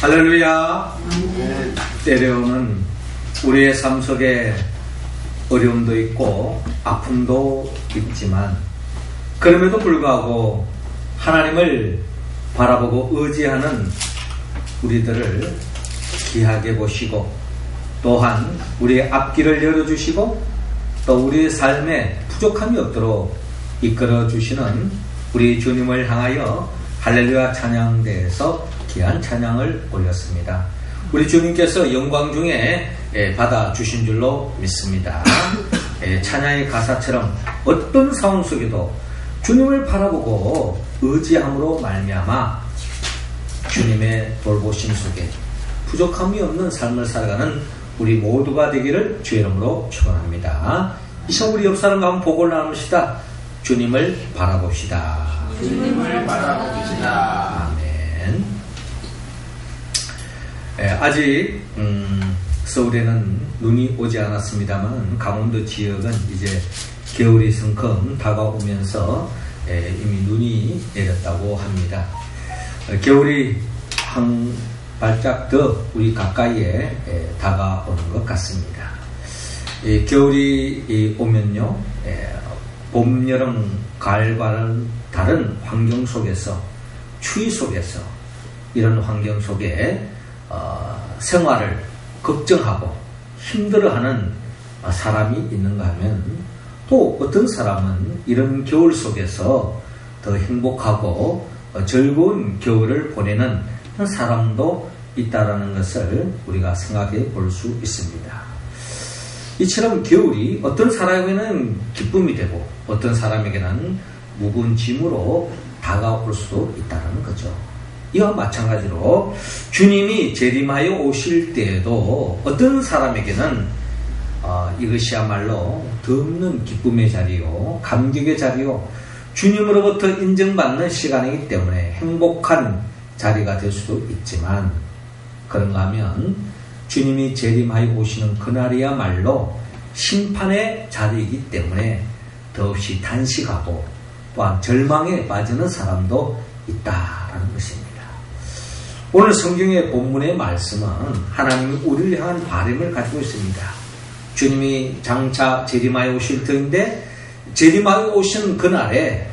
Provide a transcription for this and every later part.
할렐루야. 때로는 우리의 삶 속에 어려움도 있고 아픔도 있지만 그럼에도 불구하고 하나님을 바라보고 의지하는 우리들을 귀하게 보시고 또한 우리의 앞길을 열어주시고 또 우리의 삶에 부족함이 없도록 이끌어주시는 우리 주님을 향하여 할렐루야 찬양대에서 귀한 찬양을 올렸습니다. 우리 주님께서 영광 중에 받아주신 줄로 믿습니다. 찬양의 가사처럼 어떤 상황 속에도 주님을 바라보고 의지함으로 말미암아 주님의 돌보심 속에 부족함이 없는 삶을 살아가는 우리 모두가 되기를 주의 이름으로 축원합니다. 이 시간 우리 옆 사람과 한번 보고를 나눕시다. 주님을 바라봅시다. 주님을 바라봅시다. 아멘. 아직 서울에는 눈이 오지 않았습니다만 강원도 지역은 이제 겨울이 성큼 다가오면서 이미 눈이 내렸다고 합니다. 겨울이 한 발짝 더 우리 가까이에 다가오는 것 같습니다. 겨울이 오면요, 봄, 여름, 가을과는 다른 환경 속에서, 추위 속에서, 이런 환경 속에 생활을 걱정하고 힘들어하는 사람이 있는가 하면 또 어떤 사람은 이런 겨울 속에서 더 행복하고 즐거운 겨울을 보내는 사람도 있다라는 것을 우리가 생각해 볼 수 있습니다. 이처럼 겨울이 어떤 사람에게는 기쁨이 되고 어떤 사람에게는 무거운 짐으로 다가올 수도 있다는 거죠. 이와 마찬가지로 주님이 재림하여 오실 때에도 어떤 사람에게는 이것이야말로 더없는 기쁨의 자리요, 감격의 자리요, 주님으로부터 인정받는 시간이기 때문에 행복한 자리가 될 수도 있지만 그런가 하면 주님이 재림하여 오시는 그날이야말로 심판의 자리이기 때문에 더없이 단식하고 또한 절망에 빠지는 사람도 있다라는 것입니다. 오늘 성경의 본문의 말씀은 하나님이 우리를 향한 바람을 가지고 있습니다. 주님이 장차 재림하여 오실 터인데 재림하여 오신 그날에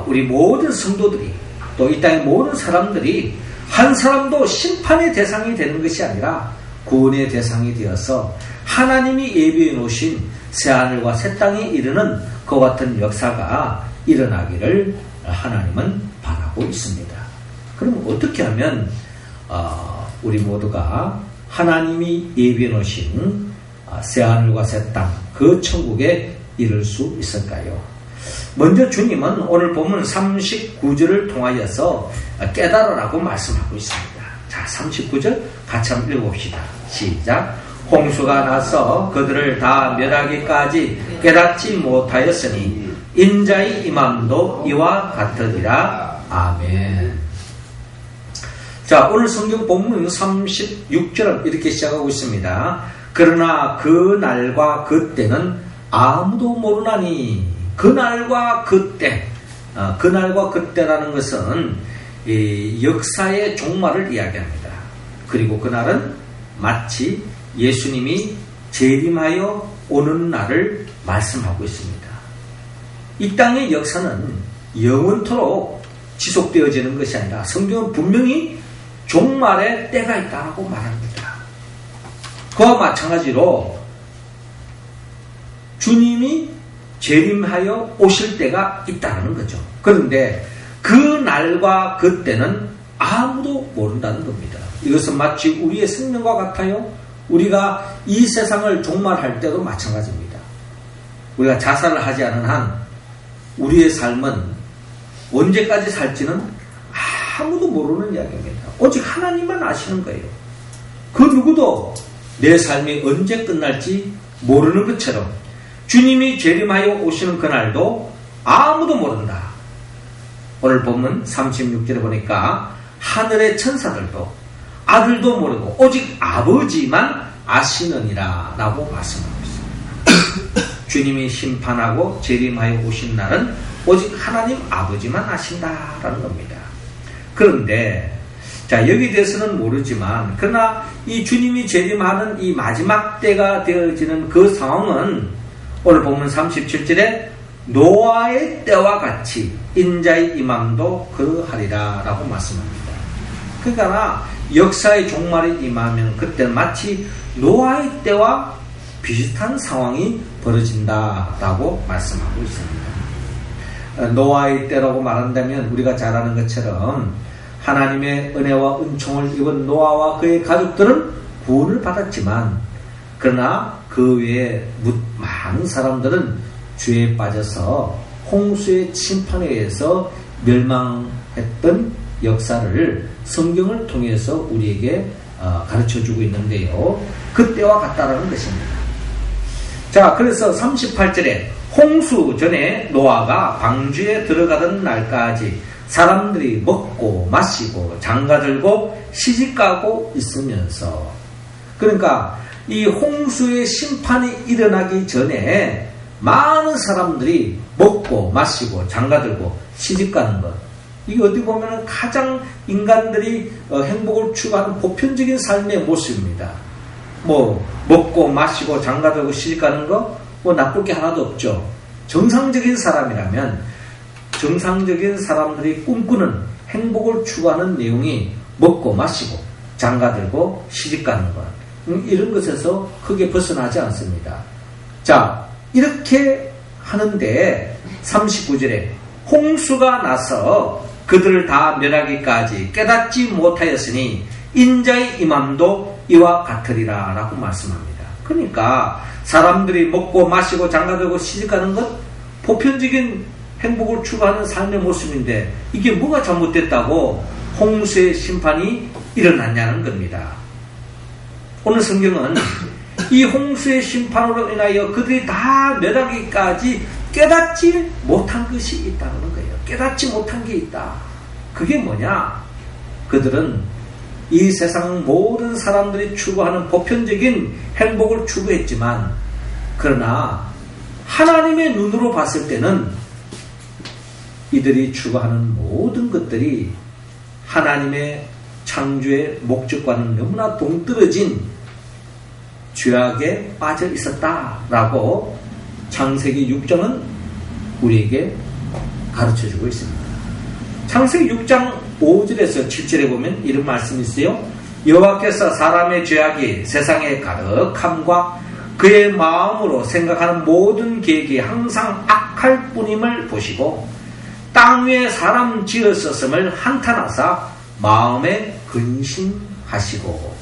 우리 모든 성도들이 또 이 땅의 모든 사람들이 한 사람도 심판의 대상이 되는 것이 아니라 구원의 대상이 되어서 하나님이 예비해 놓으신 새하늘과 새 땅에 이르는 그와 같은 역사가 일어나기를 하나님은 바라고 있습니다. 그럼 어떻게 하면 우리 모두가 하나님이 예비해 놓으신 새하늘과 새 땅, 그 천국에 이를 수 있을까요? 먼저 주님은 오늘 보면 39절을 통하여서 깨달으라고 말씀하고 있습니다. 자, 39절 같이 한번 읽어봅시다. 시작. 홍수가 나서 그들을 다 멸하기까지 깨닫지 못하였으니 인자의 임함도 이와 같으리라. 아멘. 자, 오늘 성경 본문 36절 이렇게 시작하고 있습니다. 그러나 그 날과 그때는 아무도 모르나니. 그날과 그때, 그날과 그때라는 것은 역사의 종말을 이야기합니다. 그리고 그날은 마치 예수님이 재림하여 오는 날을 말씀하고 있습니다. 이 땅의 역사는 영원토록 지속되어지는 것이 아니라 성경은 분명히 종말의 때가 있다고 말합니다. 그와 마찬가지로 주님이 재림하여 오실 때가 있다는 거죠. 그런데 그 날과 그때는 아무도 모른다는 겁니다. 이것은 마치 우리의 생명과 같아요. 우리가 이 세상을 종말할 때도 마찬가지입니다. 우리가 자살을 하지 않은 한 우리의 삶은 언제까지 살지는 아무도 모르는 이야기입니다. 오직 하나님만 아시는 거예요. 그 누구도 내 삶이 언제 끝날지 모르는 것처럼 주님이 재림하여 오시는 그날도 아무도 모른다. 오늘 본문 36절에 보니까 하늘의 천사들도 아들도 모르고 오직 아버지만 아시느니라 라고 말씀하고 있습니다. 주님이 심판하고 재림하여 오신 날은 오직 하나님 아버지만 아신다라는 겁니다. 그런데 자, 여기에 대해서는 모르지만, 그러나 이 주님이 재림하는 이 마지막 때가 되어지는 그 상황은 오늘 보면 37절에 노아의 때와 같이 인자의 임함도 그러하리라 라고 말씀합니다. 그러니까 역사의 종말이 임하면 그때 마치 노아의 때와 비슷한 상황이 벌어진다라고 말씀하고 있습니다. 노아의 때라고 말한다면 우리가 잘 아는 것처럼 하나님의 은혜와 은총을 입은 노아와 그의 가족들은 구원을 받았지만 그러나 그 외에 많은 사람들은 죄에 빠져서 홍수의 침판에 의해서 멸망했던 역사를 성경을 통해서 우리에게 가르쳐주고 있는데요. 그때와 같다라는 것입니다. 자, 그래서 38절에 홍수 전에 노아가 방주에 들어가던 날까지 사람들이 먹고 마시고 장가들고 시집가고 있으면서, 그러니까 이 홍수의 심판이 일어나기 전에 많은 사람들이 먹고 마시고 장가들고 시집가는 것, 이게 어디 보면 가장 인간들이 행복을 추구하는 보편적인 삶의 모습입니다. 뭐 먹고 마시고 장가들고 시집가는 거 뭐 나쁠 게 하나도 없죠. 정상적인 사람이라면 정상적인 사람들이 꿈꾸는 행복을 추구하는 내용이 먹고 마시고 장가들고 시집가는 것, 이런 것에서 크게 벗어나지 않습니다. 자, 이렇게 하는데 39절에 홍수가 나서 그들을 다 멸하기까지 깨닫지 못하였으니 인자의 임함도 이와 같으리라 라고 말씀합니다. 그러니까 사람들이 먹고 마시고 장가들고 시집가는 것 보편적인 행복을 추구하는 삶의 모습인데 이게 뭐가 잘못됐다고 홍수의 심판이 일어났냐는 겁니다. 오늘 성경은 이 홍수의 심판으로 인하여 그들이 다 멸하기까지 깨닫지 못한 것이 있다는 거예요. 깨닫지 못한 게 있다. 그게 뭐냐? 그들은 이 세상 모든 사람들이 추구하는 보편적인 행복을 추구했지만 그러나 하나님의 눈으로 봤을 때는 이들이 추구하는 모든 것들이 하나님의 창조의 목적과는 너무나 동떨어진 죄악에 빠져 있었다라고 창세기 6장은 우리에게 가르쳐주고 있습니다. 창세기 6장 5절에서 7절에 보면 이런 말씀이 있어요. 여호와께서 사람의 죄악이 세상에 가득함과 그의 마음으로 생각하는 모든 계획이 항상 악할 뿐임을 보시고 땅 위에 사람 지었었음을 한탄하사 마음에 근심하시고.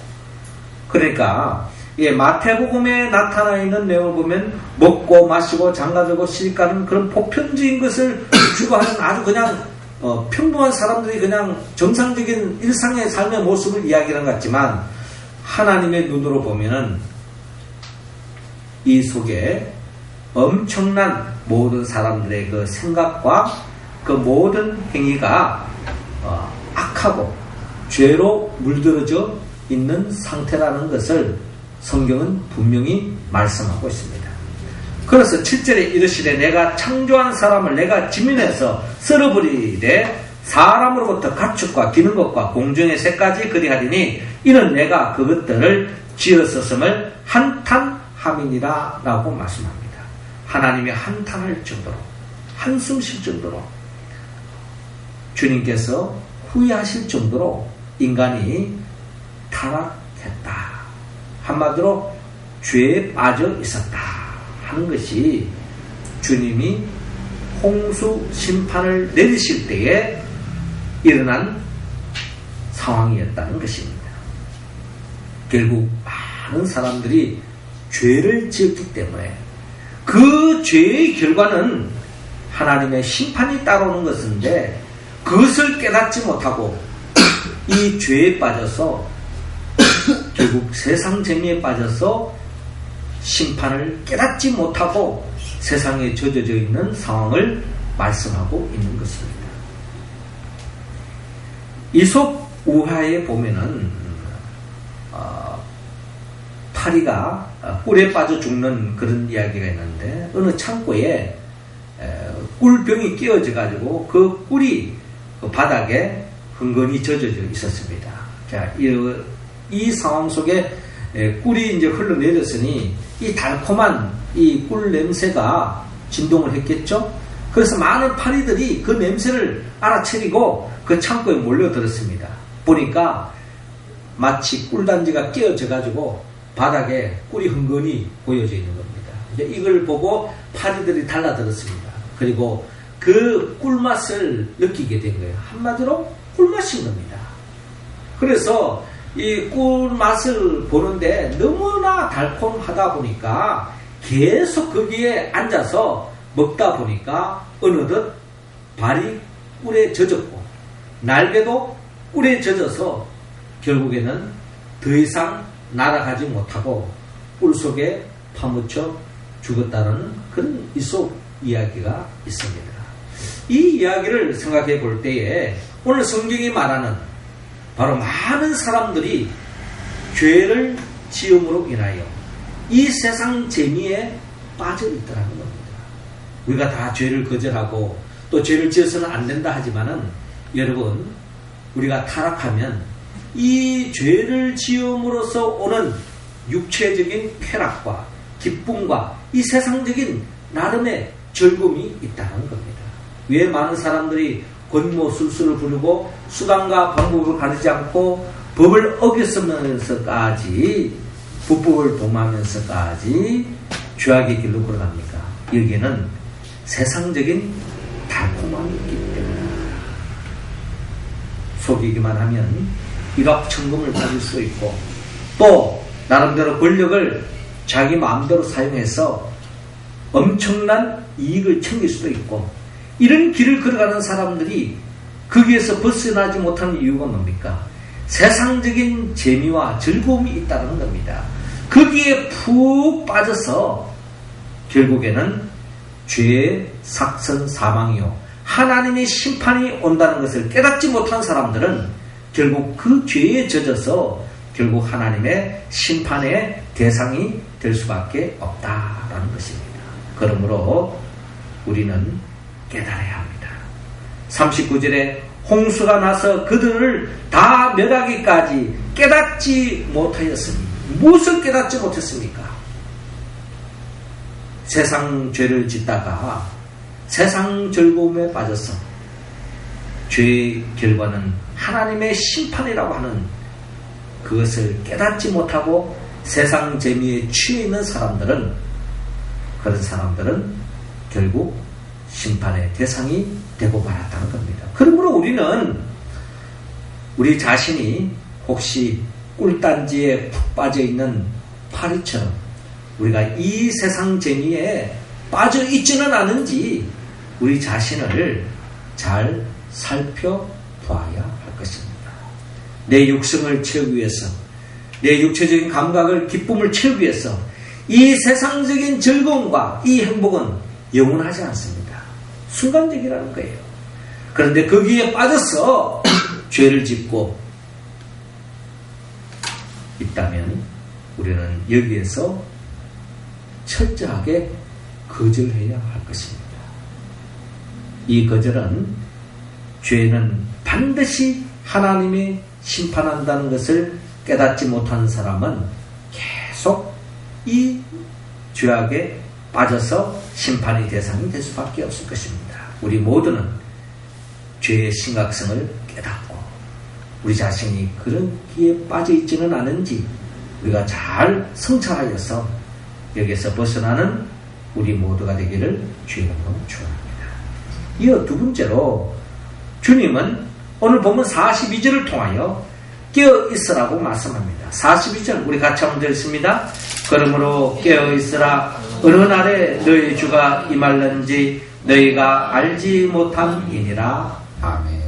그러니까 마태복음에 나타나 있는 내용을 보면 먹고 마시고 장가들고 시집가는 그런 보편적인 것을 추구하는 아주 그냥 평범한 사람들이 그냥 정상적인 일상의 삶의 모습을 이야기하는 것 같지만 하나님의 눈으로 보면은 이 속에 엄청난 모든 사람들의 그 생각과 그 모든 행위가 악하고 죄로 물들어져 있는 상태라는 것을 성경은 분명히 말씀하고 있습니다. 그래서 7절에 이르시되 내가 창조한 사람을 내가 지면에서 썰어버리되 사람으로부터 가축과 기는 것과 공중의 새까지 그리하리니 이는 내가 그것들을 지었었음을 한탄함이니라 라고 말씀합니다. 하나님이 한탄할 정도로 한숨 쉴 정도로 주님께서 후회하실 정도로 인간이 타락했다. 한마디로 죄에 빠져 있었다 하는 것이 주님이 홍수 심판을 내리실 때에 일어난 상황이었다는 것입니다. 결국 많은 사람들이 죄를 지었기 때문에 그 죄의 결과는 하나님의 심판이 따라오는 것인데 그것을 깨닫지 못하고 이 죄에 빠져서 결국 세상 재미에 빠져서 심판을 깨닫지 못하고 세상에 젖어져 있는 상황을 말씀하고 있는 것입니다. 이솝 우화에 보면은 파리가 꿀에 빠져 죽는 그런 이야기가 있는데 어느 창고에 꿀병이 끼워져 가지고 그 꿀이 그 바닥에 흥건히 젖어져 있었습니다. 자, 이 상황 속에 꿀이 이제 흘러내렸으니 이 달콤한 이 꿀 냄새가 진동을 했겠죠? 그래서 많은 파리들이 그 냄새를 알아채리고 그 창고에 몰려들었습니다. 보니까 마치 꿀단지가 깨어져 가지고 바닥에 꿀이 흥건히 보여져 있는 겁니다. 이제 이걸 보고 파리들이 달라들었습니다. 그리고 그 꿀맛을 느끼게 된 거예요. 한마디로 꿀맛인 겁니다. 그래서 이 꿀맛을 보는데 너무나 달콤하다 보니까 계속 거기에 앉아서 먹다 보니까 어느덧 발이 꿀에 젖었고 날개도 꿀에 젖어서 결국에는 더 이상 날아가지 못하고 꿀 속에 파묻혀 죽었다는 그런 이솝 이야기가 있습니다. 이 이야기를 생각해 볼 때에 오늘 성경이 말하는 바로 많은 사람들이 죄를 지음으로 인하여 이 세상 재미에 빠져 있다는 겁니다. 우리가 다 죄를 거절하고 또 죄를 지어서는 안 된다 하지만은 여러분, 우리가 타락하면 이 죄를 지음으로써 오는 육체적인 쾌락과 기쁨과 이 세상적인 나름의 즐거움이 있다는 겁니다. 왜 많은 사람들이 권모술수를 부르고 수단과 방법을 가리지 않고 법을 어겼으면서까지 불법을 범하면서까지 죄악의 길로 걸어갑니까? 여기에는 세상적인 달콤함이 있기 때문에 속이기만 하면 1억 천금을 가질 수 있고 또 나름대로 권력을 자기 마음대로 사용해서 엄청난 이익을 챙길 수도 있고 이런 길을 걸어가는 사람들이 거기에서 벗어나지 못하는 이유가 뭡니까? 세상적인 재미와 즐거움이 있다는 겁니다. 거기에 푹 빠져서 결국에는 죄의 삭선 사망이요 하나님의 심판이 온다는 것을 깨닫지 못한 사람들은 결국 그 죄에 젖어서 결국 하나님의 심판의 대상이 될 수밖에 없다라는 것입니다. 그러므로 우리는 깨달아야 합니다. 39절에 홍수가 나서 그들을 다 멸하기까지 깨닫지 못하였으니 무엇을 깨닫지 못했습니까? 세상 죄를 짓다가 세상 즐거움에 빠져서 죄의 결과는 하나님의 심판이라고 하는 그것을 깨닫지 못하고 세상 재미에 취해 있는 사람들은 그런 사람들은 결국 심판의 대상이 되고 말았다는 겁니다. 그러므로 우리는 우리 자신이 혹시 꿀단지에 푹 빠져 있는 파리처럼 우리가 이 세상 재미에 빠져 있지는 않은지 우리 자신을 잘 살펴보아야 할 것입니다. 내 육성을 채우기 위해서 내 육체적인 감각을 기쁨을 채우기 위해서 이 세상적인 즐거움과 이 행복은 영원하지 않습니다. 순간적이라는 거예요. 그런데 거기에 빠져서 죄를 짓고 있다면 우리는 여기에서 철저하게 거절해야 할 것입니다. 이 거절은 죄는 반드시 하나님이 심판한다는 것을 깨닫지 못한 사람은 계속 이 죄악에 빠져서 심판의 대상이 될 수밖에 없을 것입니다. 우리 모두는 죄의 심각성을 깨닫고 우리 자신이 그런 기에 빠져 있지는 않은지 우리가 잘 성찰하여서 여기에서 벗어나는 우리 모두가 되기를 주의 이름으로 축원합니다. 이어 두 번째로 주님은 오늘 보면 42절을 통하여 깨어있으라고 말씀합니다. 42절 우리 같이 한번 읽습니다. 그러므로 깨어있으라. 어느 날에 너희 주가 임할는지 너희가 알지 못함이니라. 아멘.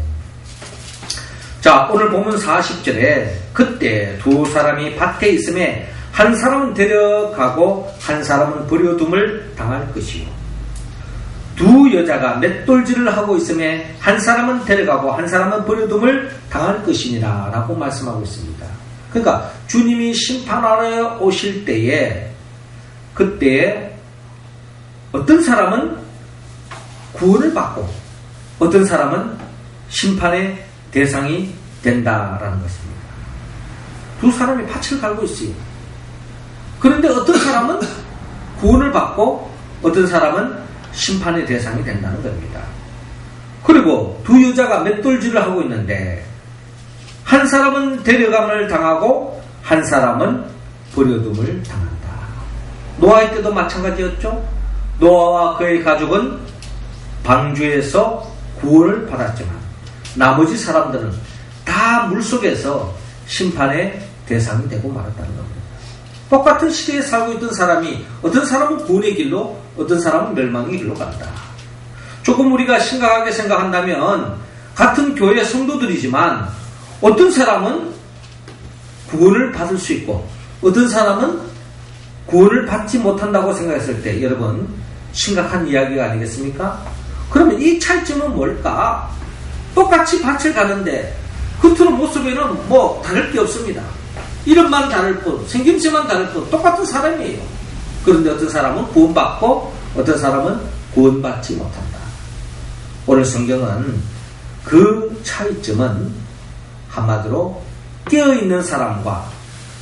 자, 오늘 보면 40절에 그때 두 사람이 밭에 있음에 한 사람은 데려가고 한 사람은 버려둠을 당할 것이요. 두 여자가 맷돌질을 하고 있음에 한 사람은 데려가고 한 사람은 버려둠을 당할 것이니라 라고 말씀하고 있습니다. 그러니까 주님이 심판하러 오실 때에 그때에 어떤 사람은 구원을 받고 어떤 사람은 심판의 대상이 된다라는 것입니다. 두 사람이 밭을 갈고 있어요. 그런데 어떤 사람은 구원을 받고 어떤 사람은 심판의 대상이 된다는 겁니다. 그리고 두 여자가 맷돌질을 하고 있는데 한 사람은 데려감을 당하고 한 사람은 버려둠을 당한다. 노아의 때도 마찬가지였죠. 노아와 그의 가족은 방주에서 구원을 받았지만 나머지 사람들은 다 물속에서 심판의 대상이 되고 말았다는 겁니다. 똑같은 시대에 살고 있던 사람이 어떤 사람은 구원의 길로 어떤 사람은 멸망의 길로 간다. 조금 우리가 심각하게 생각한다면 같은 교회 성도들이지만 어떤 사람은 구원을 받을 수 있고 어떤 사람은 구원을 받지 못한다고 생각했을 때 여러분 심각한 이야기가 아니겠습니까? 그러면 이 차이점은 뭘까? 똑같이 밭을 가는데 겉으로 모습에는 뭐 다를 게 없습니다. 이름만 다를 뿐, 생김새만 다를 뿐 똑같은 사람이에요. 그런데 어떤 사람은 구원받고 어떤 사람은 구원받지 못한다. 오늘 성경은 그 차이점은 한마디로 깨어있는 사람과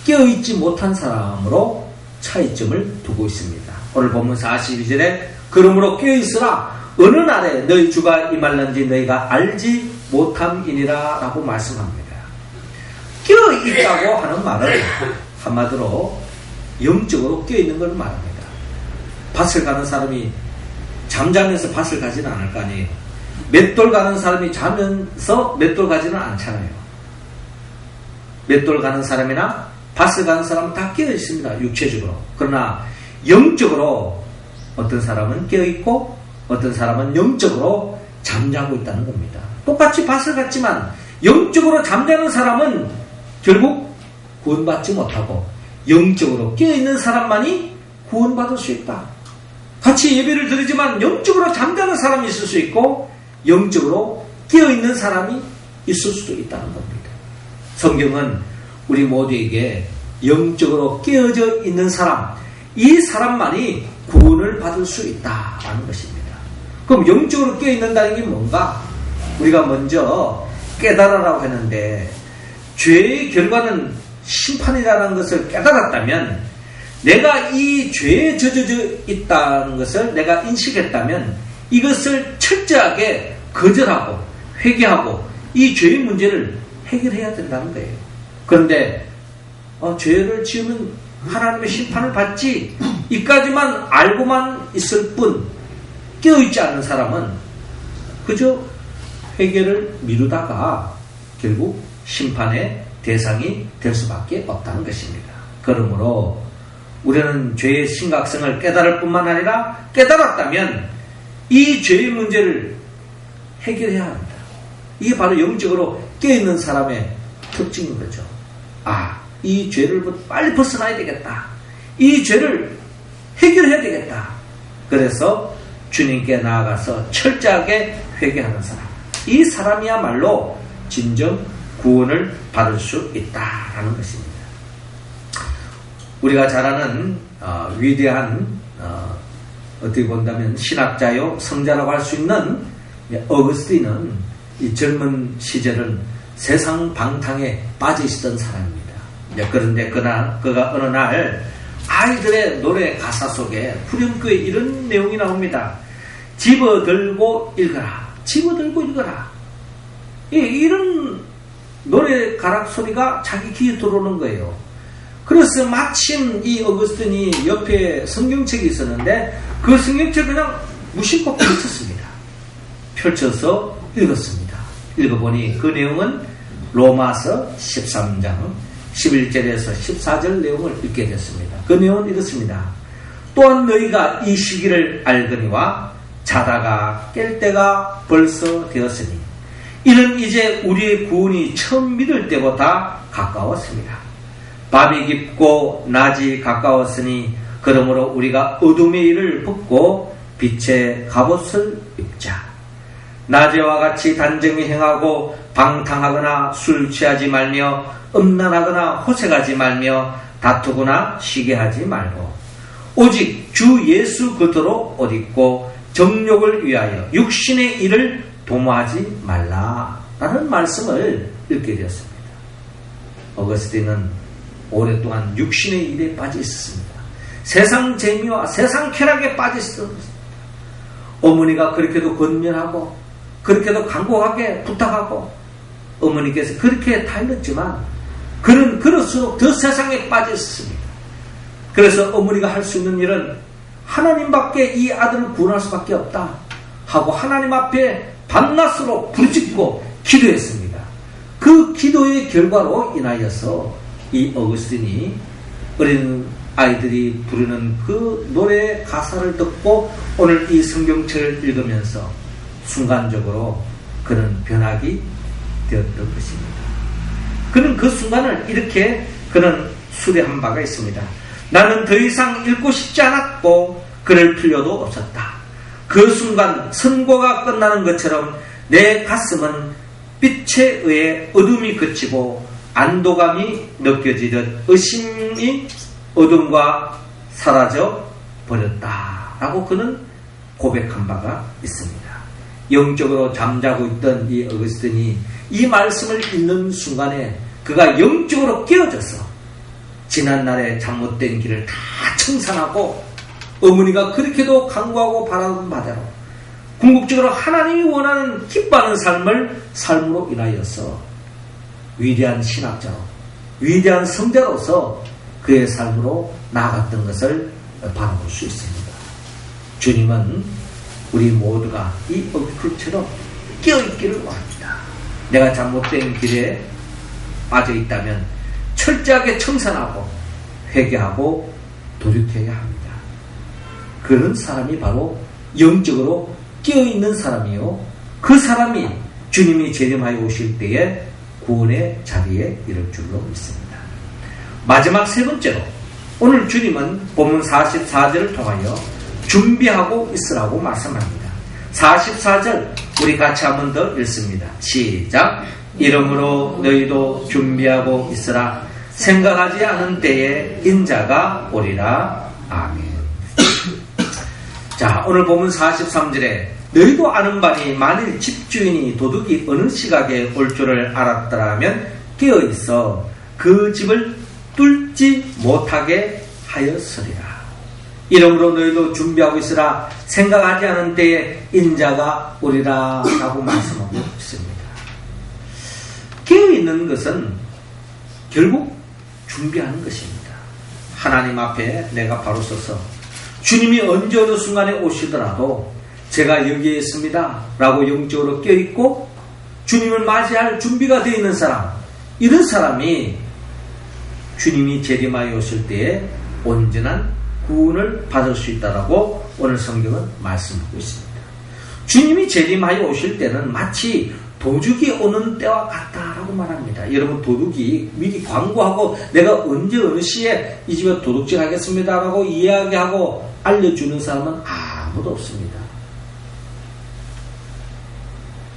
깨어있지 못한 사람으로 차이점을 두고 있습니다. 오늘 본문 42절에 그러므로 깨어있으라 어느 날에 너희 주가 임할는지 너희가 알지 못함이니라 라고 말씀합니다. 깨어있다고 하는 말은 한마디로 영적으로 깨어있는 걸 말합니다. 밭을 가는 사람이 잠자면서 밭을 가지는 않을 거 아니에요. 맷돌 가는 사람이 자면서 맷돌 가지는 않잖아요. 맷돌 가는 사람이나 밭을 가는 사람은 다 깨어 있습니다. 육체적으로. 그러나 영적으로 어떤 사람은 깨어 있고 어떤 사람은 영적으로 잠자고 있다는 겁니다. 똑같이 밭을 갔지만 영적으로 잠자는 사람은 결국 구원받지 못하고 영적으로 깨어 있는 사람만이 구원받을 수 있다. 같이 예배를 드리지만 영적으로 잠자는 사람이 있을 수 있고 영적으로 깨어있는 사람이 있을 수도 있다는 겁니다. 성경은 우리 모두에게 영적으로 깨어져 있는 사람, 이 사람만이 구원을 받을 수 있다는 것입니다. 그럼 영적으로 깨어있는다는 게 뭔가? 우리가 먼저 깨달으라고 했는데 죄의 결과는 심판이라는 것을 깨달았다면 내가 이 죄에 젖어져 있다는 것을 내가 인식했다면 이것을 철저하게 거절하고 회개하고 이 죄의 문제를 해결해야 된다는 거예요. 그런데 죄를 지으면 하나님의 심판을 받지 이까지만 알고만 있을 뿐 깨어있지 않은 사람은 그저 회개를 미루다가 결국 심판의 대상이 될 수밖에 없다는 것입니다. 그러므로 우리는 죄의 심각성을 깨달을 뿐만 아니라 깨달았다면 이 죄의 문제를 해결해야 합니다. 이게 바로 영적으로 깨어있는 사람의 특징인 거죠. 이 죄를 빨리 벗어나야 되겠다. 이 죄를 해결해야 되겠다. 그래서 주님께 나아가서 철저하게 회개하는 사람. 이 사람이야말로 진정 구원을 받을 수 있다라는 것입니다. 우리가 잘 아는 위대한 어떻게 본다면 신학자요 성자라고 할 수 있는 어거스틴은 이 젊은 시절은 세상 방탕에 빠져 있었던 사람입니다. 그런데 그가 어느 날 아이들의 노래 가사 속에 후렴구에 이런 내용이 나옵니다. 집어들고 읽어라. 집어들고 읽어라. 이런 노래 가락 소리가 자기 귀에 들어오는 거예요. 그래서 마침 이 어거스틴이 옆에 성경책이 있었는데 그 성경책을 그냥 무심코 펼쳤습니다. 펼쳐서 읽었습니다. 읽어보니 그 내용은 로마서 13장 11절에서 14절 내용을 읽게 됐습니다. 그 내용은 이렇습니다. 또한 너희가 이 시기를 알거니와 자다가 깰 때가 벌써 되었으니 이는 이제 우리의 구원이 처음 믿을 때보다 가까웠습니다. 밤이 깊고 낮이 가까웠으니 그러므로 우리가 어둠의 일을 벗고 빛의 갑옷을 입자. 낮에와 같이 단정히 행하고 방탕하거나 술 취하지 말며 음란하거나 호색하지 말며 다투거나 시기하지 말고 오직 주 예수 그리스도로 옷 입고 정욕을 위하여 육신의 일을 도모하지 말라라는 말씀을 읽게 되었습니다. 어거스틴은 오랫동안 육신의 일에 빠져 있었습니다. 세상 재미와 세상 쾌락에 빠져 있었습니다. 어머니가 그렇게도 권면하고 그렇게도 간곡하게 부탁하고 어머니께서 그렇게 달렸지만 그는 그럴수록 더 세상에 빠져 있었습니다. 그래서 어머니가 할 수 있는 일은 하나님밖에 이 아들을 구원할 수밖에 없다 하고 하나님 앞에 밤낮으로 부르짖고 기도했습니다. 그 기도의 결과로 인하여서 이 어거스틴이 어린 아이들이 부르는 그 노래의 가사를 듣고 오늘 이 성경책을 읽으면서 순간적으로 그는 변하게 되었던 것입니다. 그는 그 순간을 이렇게 그는 수레한 바가 있습니다. 나는 더 이상 읽고 싶지 않았고 그럴 필요도 없었다. 그 순간 선고가 끝나는 것처럼 내 가슴은 빛에 의해 어둠이 그치고 안도감이 느껴지듯 의심이 어둠과 사라져 버렸다라고 그는 고백한 바가 있습니다. 영적으로 잠자고 있던 이 어거스틴이 이 말씀을 읽는 순간에 그가 영적으로 깨어져서 지난날의 잘못된 길을 다 청산하고 어머니가 그렇게도 간구하고 바라는 바대로 궁극적으로 하나님이 원하는 기뻐하는 삶을 삶으로 인하여서 위대한 신학자로 위대한 성자로서 그의 삶으로 나아갔던 것을 바라볼 수 있습니다. 주님은 우리 모두가 이 어거스틴처럼 깨어있기를 원합니다. 내가 잘못된 길에 빠져 있다면 철저하게 청산하고 회개하고 돌이켜야 합니다. 그런 사람이 바로 영적으로 깨어있는 사람이요, 그 사람이 주님이 재림하여 오실 때에 구원의 자리에 이를 줄로 믿습니다. 마지막 세 번째로 오늘 주님은 본문 44절을 통하여 준비하고 있으라고 말씀합니다. 44절 우리 같이 한 번 더 읽습니다. 시작. 이러므로 너희도 준비하고 있으라. 생각하지 않은 때에 인자가 오리라. 아멘. 자, 오늘 본문 43절에 너희도 아는 바니 만일 집주인이 도둑이 어느 시각에 올 줄을 알았더라면 깨어있어 그 집을 뚫지 못하게 하였으리라. 이러므로 너희도 준비하고 있으라. 생각하지 않은 때에 인자가 오리라 라고 말씀하고 있습니다. 깨어있는 것은 결국 준비하는 것입니다. 하나님 앞에 내가 바로 서서 주님이 언제 어느 순간에 오시더라도 제가 여기에 있습니다 라고 영적으로 깨어있고 주님을 맞이할 준비가 되어 있는 사람, 이런 사람이 주님이 재림하여 오실 때에 온전한 구원을 받을 수 있다라고 오늘 성경은 말씀하고 있습니다. 주님이 재림하여 오실 때는 마치 도둑이 오는 때와 같다라고 말합니다. 여러분, 도둑이 미리 광고하고 내가 언제 어느 시에 이 집에 도둑질 하겠습니다 라고 이야기하고 알려주는 사람은 아무도 없습니다.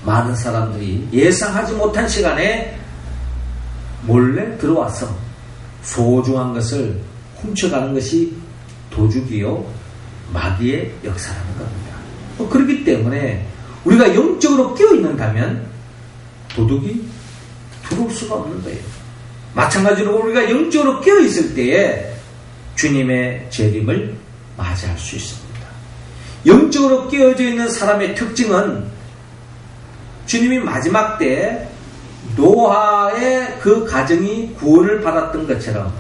많은 사람들이 예상하지 못한 시간에 몰래 들어와서 소중한 것을 훔쳐가는 것이 도둑이요 마귀의 역사라는 겁니다. 그렇기 때문에 우리가 영적으로 깨어있는다면 도둑이 들어올 수가 없는 거예요. 마찬가지로 우리가 영적으로 깨어있을 때에 주님의 재림을 맞이할 수 있습니다. 영적으로 깨어져 있는 사람의 특징은 주님이 마지막 때 노아의 그 가정이 구원을 받았던 것처럼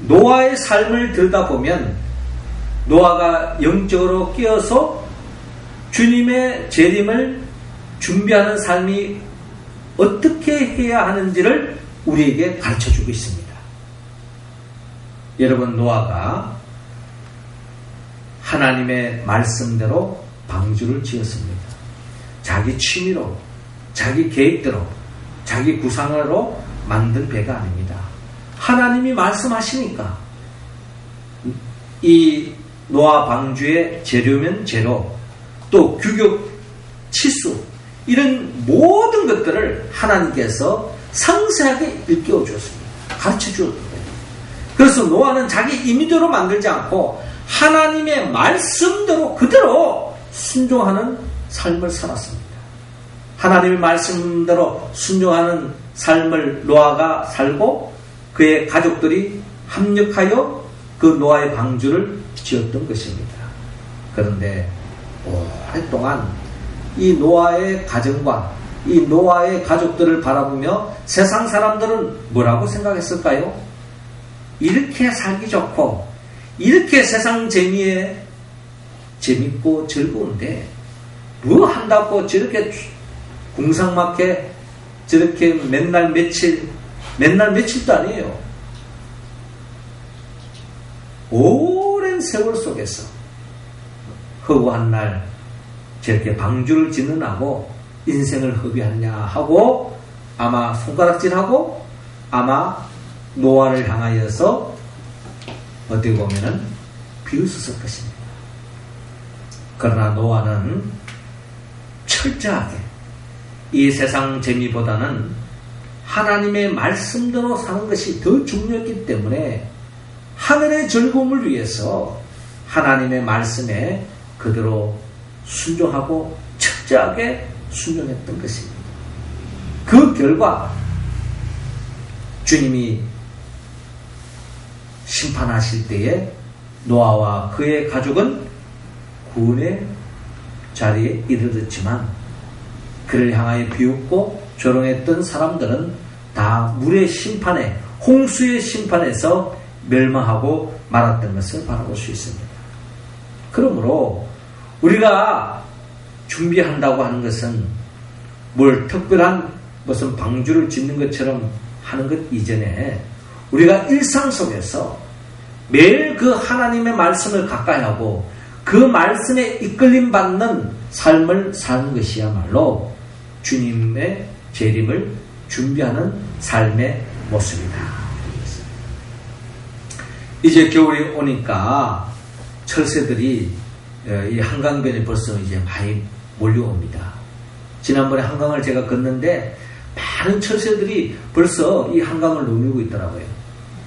노아의 삶을 들여다보면 노아가 영적으로 깨어서 주님의 재림을 준비하는 삶이 어떻게 해야 하는지를 우리에게 가르쳐주고 있습니다. 여러분, 노아가 하나님의 말씀대로 방주를 지었습니다. 자기 취미로, 자기 계획대로, 자기 구상으로 만든 배가 아닙니다. 하나님이 말씀하시니까 이 노아 방주의 재료면 재료, 또 규격, 치수, 이런 모든 것들을 하나님께서 상세하게 일깨워 주었습니다. 가르쳐 주었던 거예요. 그래서 노아는 자기 임의대로 만들지 않고 하나님의 말씀대로 그대로 순종하는 삶을 살았습니다. 하나님의 말씀대로 순종하는 삶을 노아가 살고 그의 가족들이 합력하여 그 노아의 방주를 지었던 것입니다. 그런데 오랫동안 이 노아의 가정과 이 노아의 가족들을 바라보며 세상 사람들은 뭐라고 생각했을까요? 이렇게 살기 좋고 이렇게 세상 재미에 재밌고 즐거운데 뭐 한다고 저렇게 궁상맞게 저렇게 맨날 며칠도 아니에요. 오랜 세월 속에서 허구한 날 저렇게 방주를 짓는하고 인생을 허비하느냐 하고 아마 손가락질하고 아마 노아를 향하여서 어떻게 보면은 비웃었을 것입니다. 그러나 노아는 철저하게 이 세상 재미보다는 하나님의 말씀대로 사는 것이 더 중요했기 때문에 하늘의 즐거움을 위해서 하나님의 말씀에 그대로 순종하고 철저하게 순종했던 것입니다. 그 결과 주님이 심판하실 때에 노아와 그의 가족은 구원의 자리에 이르렀지만 그를 향하여 비웃고 조롱했던 사람들은 다 물의 심판에 홍수의 심판에서 멸망하고 말았던 것을 바라볼 수 있습니다. 그러므로 우리가 준비한다고 하는 것은 뭘 특별한 무슨 방주를 짓는 것처럼 하는 것 이전에 우리가 일상 속에서 매일 그 하나님의 말씀을 가까이 하고 그 말씀에 이끌림 받는 삶을 사는 것이야말로 주님의 재림을 준비하는 삶의 모습이다. 이제 겨울이 오니까 철새들이 이 한강변에 벌써 이제 많이 몰려옵니다. 지난번에 한강을 제가 걷는데 많은 철새들이 벌써 이 한강을 누비고 있더라고요.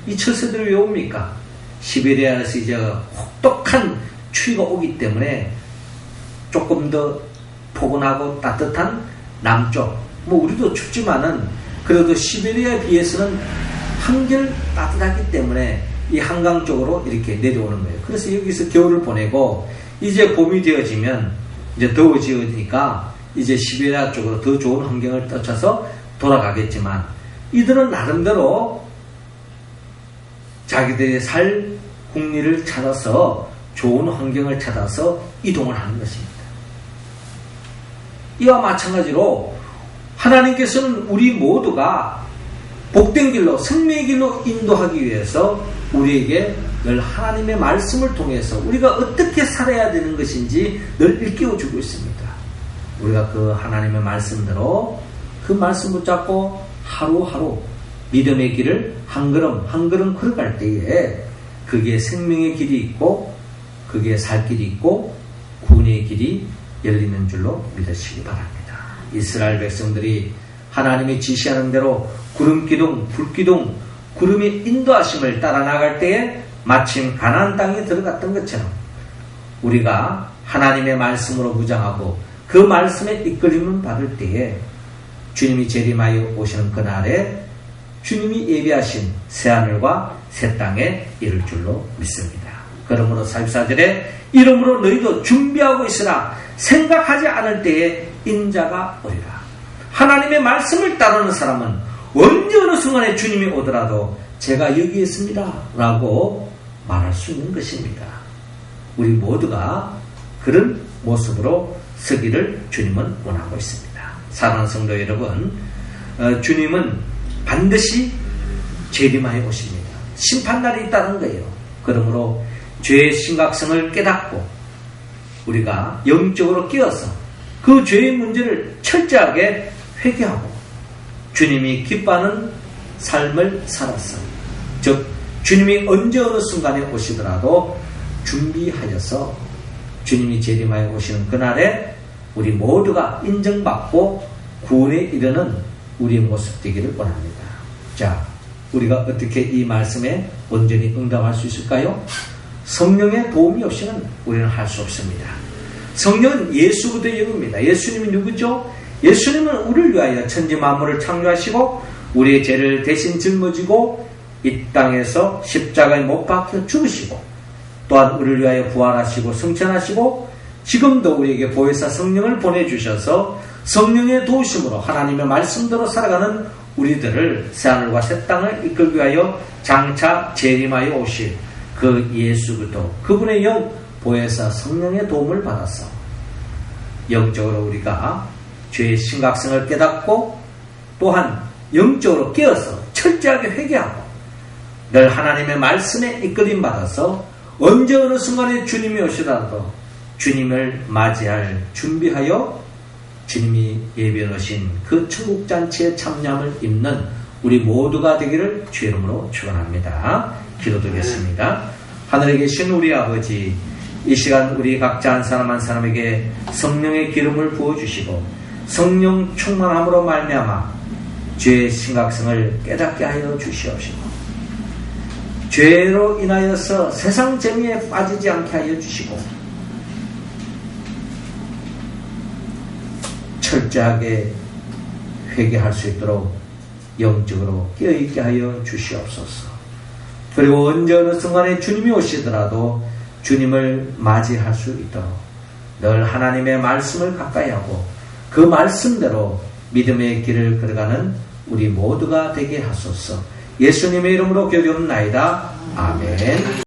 이 철새들이 왜 옵니까? 시베리아에서 이제 혹독한 추위가 오기 때문에 조금 더 포근하고 따뜻한 남쪽, 뭐 우리도 춥지만은 그래도 시베리아에 비해서는 한결 따뜻하기 때문에 이 한강 쪽으로 이렇게 내려오는 거예요. 그래서 여기서 겨울을 보내고 이제 봄이 되어지면 이제 더워지니까 이제 시베리아 쪽으로 더 좋은 환경을 쫓아서 돌아가겠지만 이들은 나름대로 자기들의 살 국리를 찾아서 좋은 환경을 찾아서 이동을 하는 것입니다. 이와 마찬가지로 하나님께서는 우리 모두가 복된 길로 생명의 길로 인도하기 위해서 우리에게 늘 하나님의 말씀을 통해서 우리가 어떻게 살아야 되는 것인지 늘 일깨워주고 있습니다. 우리가 그 하나님의 말씀대로 그 말씀 붙잡고 하루하루 믿음의 길을 한 걸음 한 걸음 걸어갈 때에 그게 생명의 길이 있고 그게 살 길이 있고 구원의 길이 열리는 줄로 믿으시기 바랍니다. 이스라엘 백성들이 하나님이 지시하는 대로 구름 기둥, 불 기둥, 구름의 인도하심을 따라 나갈 때에 마침 가나안 땅에 들어갔던 것처럼 우리가 하나님의 말씀으로 무장하고 그 말씀에 이끌림을 받을 때에 주님이 재림하여 오시는 그날에 주님이 예비하신 새하늘과 새 땅에 이를 줄로 믿습니다. 그러므로 44절에 이러므로 너희도 준비하고 있으라 생각하지 않을 때에 인자가 오리라. 하나님의 말씀을 따르는 사람은 언제 어느 순간에 주님이 오더라도 제가 여기 있습니다 라고 말할 수 있는 것입니다. 우리 모두가 그런 모습으로 서기를 주님은 원하고 있습니다. 사랑하는 성도 여러분, 주님은 반드시 재림하여 오십니다. 심판날이 있다는 거예요. 그러므로 죄의 심각성을 깨닫고 우리가 영적으로 깨어서 그 죄의 문제를 철저하게 회개하고 주님이 기뻐하는 삶을 살아서 즉 주님이 언제 어느 순간에 오시더라도 준비하여서 주님이 재림하여 오시는 그날에 우리 모두가 인정받고 구원에 이르는 우리의 모습 되기를 원합니다. 자, 우리가 어떻게 이 말씀에 온전히 응답할 수 있을까요? 성령의 도움이 없이는 우리는 할 수 없습니다. 성령은 예수부터 영입니다. 예수님이 누구죠? 예수님은 우리를 위하여 천지 만물을 창조하시고 우리의 죄를 대신 짊어지고 이 땅에서 십자가에 못 박혀 죽으시고 또한 우리를 위하여 부활하시고 승천하시고 지금도 우리에게 보혜사 성령을 보내주셔서 성령의 도우심으로 하나님의 말씀대로 살아가는 우리들을 새하늘과 새 땅을 이끌기 위하여 장차 재림하여 오실 그 예수 그리스도 그분의 영 보혜사 성령의 도움을 받아서 영적으로 우리가 죄의 심각성을 깨닫고 또한 영적으로 깨어서 철저하게 회개하고 늘 하나님의 말씀에 이끌림 받아서 언제 어느 순간에 주님이 오시더라도 주님을 맞이할 준비하여 주님이 예비해 놓으신 그 천국잔치에 참여함을 입는 우리 모두가 되기를 주의 이름으로 축원합니다. 기도드리겠습니다. 하늘에 계신 우리 아버지, 이 시간 우리 각자 한 사람 한 사람에게 성령의 기름을 부어주시고 성령 충만함으로 말미암아 죄의 심각성을 깨닫게 하여 주시옵시고 죄로 인하여서 세상 재미에 빠지지 않게 하여 주시고 철저하게 회개할 수 있도록 영적으로 깨어있게 하여 주시옵소서. 그리고 언제 어느 순간에 주님이 오시더라도 주님을 맞이할 수 있도록 늘 하나님의 말씀을 가까이 하고 그 말씀대로 믿음의 길을 걸어가는 우리 모두가 되게 하소서. 예수님의 이름으로 기도하옵나이다. 아멘.